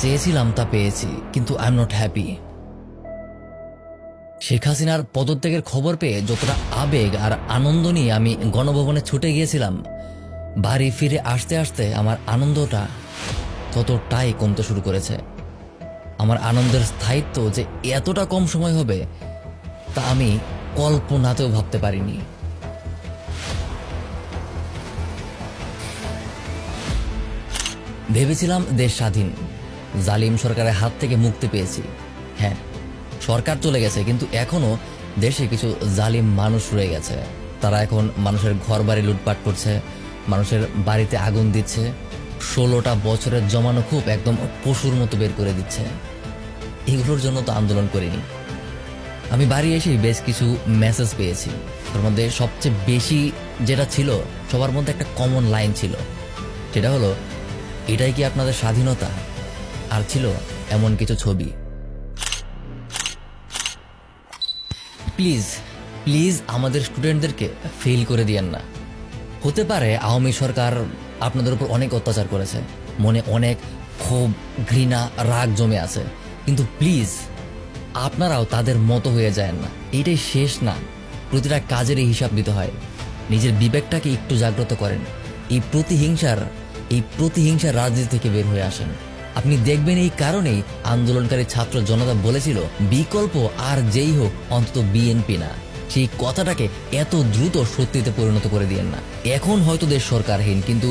চেয়েছিলাম তা পেয়েছি, কিন্তু I am not happy. Sheikh হাসিনার পদত্যাগের খবর পেয়ে যতটা আবেগ আর আনন্দ নিয়ে আমি গণভবনে ছুটে গিয়েছিলাম, বাড়ি ফিরে আসতে আসতে আমার আনন্দটা ততটাই কমতে শুরু করেছে। আমার আনন্দের স্থায়িত্ব যে এতটা কম সময় হবে তা আমি কল্পনাতেও ভাবতে পারিনি। ভেবেছিলাম দেশ স্বাধীন, জালিম সরকারের হাত থেকে মুক্তি পেয়েছি। হ্যাঁ, সরকার চলে গেছে, কিন্তু এখনো দেশে কিছু জালিম মানুষ রয়ে গেছে। তারা এখন মানুষের ঘর বাড়ি লুটপাট করছে, মানুষের বাড়িতে আগুন দিচ্ছে, 16টা বছরের জমানো খুব একদম পশুর মতো বের করে দিচ্ছে। এগুলোর জন্য তো আন্দোলন করিনি। আমি বাড়ি এসেই বেশ কিছু মেসেজ পেয়েছি। তার মধ্যে সবচেয়ে বেশি যেটা ছিল, সবার মধ্যে একটা কমন লাইন ছিল, সেটা হলো, এটাই কি আপনাদের স্বাধীনতা? আর ছিল এমন কিছু ছবি। প্লিজ প্লিজ আমাদের স্টুডেন্টদেরকে ফেল করে দিয়েন না। হতে পারে আওয়ামী সরকার আপনাদের উপর অনেক অত্যাচার করেছে, মনে অনেক ক্ষোভ, ঘৃণা, রাগ জমে আছে, কিন্তু প্লিজ আপনারাও তাদের মতো হয়ে যায় না। এটাই শেষ না, প্রতিটা কাজেরই হিসাব দিতে হয়। নিজের বিবেকটাকে একটু জাগ্রত করেন। এই প্রতিহিংসার রাজনীতি থেকে বের হয়ে আসেন। আপনি দেখবেন এই কারণেই আন্দোলনকারী ছাত্র জনতা বলেছিল, বিকল্প আর যেই হোক, অন্তত বিএনপি না। সেই কথাটাকে এত দ্রুত সত্যিতে পরিণত করে দিয়েন না। এখন হয়তো দেশ সরকারহীন, কিন্তু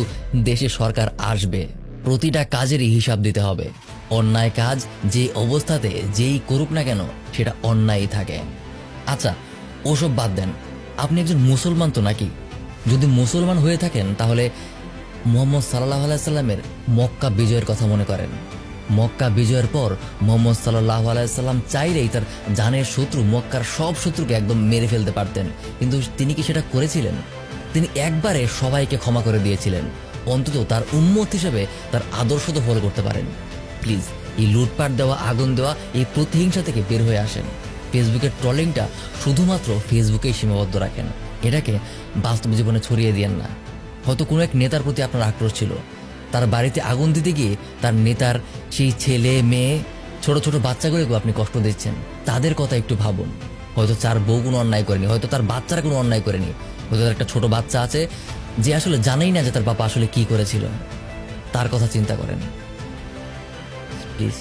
দেশে সরকার আসবে। প্রতিটা কাজেরই হিসাব দিতে হবে। অন্যায় কাজ যে অবস্থাতে যেই করুক না কেন, সেটা অন্যায়ই থাকে। আচ্ছা, ওসব বাদ দেন, আপনি একজন মুসলমান তো নাকি? যদি মুসলমান হয়ে থাকেন তাহলে মুহাম্মদ সাল্লাল্লাহু আলাইহি সাল্লামের মক্কা বিজয়ের কথা মনে করেন। মক্কা বিজয়ের পর মুহাম্মদ সাল্লাল্লাহু আলাইহি সাল্লাম চাইলেই তার জানের শত্রু মক্কার সব শত্রুকে একদম মেরে ফেলতে পারতেন, কিন্তু তিনি কি সেটা করেছিলেন? তিনি একবারে সবাইকে ক্ষমা করে দিয়েছিলেন। অন্তত তার উম্মত হিসেবে তার আদর্শ তো ফলো করতে পারেন। প্লিজ এই লুটপাট দেওয়া, আগুন দেওয়া, এই প্রতিহিংসা থেকে বের হয়ে আসেন। ফেসবুকের ট্রলিংটা শুধুমাত্র ফেসবুকেই সীমাবদ্ধ রাখেন, এটাকে বাস্তব জীবনে ছড়িয়ে দিয়েন না। হয়তো কোনো এক নেতার প্রতি আপনার আক্রোশ ছিল, তার বাড়িতে আগুন দিতে গিয়ে তার নেতার সেই ছেলে মেয়ে, ছোট ছোট বাচ্চাগুলোকেও আপনি কষ্ট দিচ্ছেন। তাদের কথা একটু ভাবুন। হয়তো তার বউ কোনো অন্যায় করেনি, হয়তো তার বাচ্চারা কোনো অন্যায় করেনি, হয়তো তার একটা ছোট বাচ্চা আছে যে আসলে জানেই না যে তার বাবা আসলে কি করেছিল। তার কথা চিন্তা করেন প্লিজ।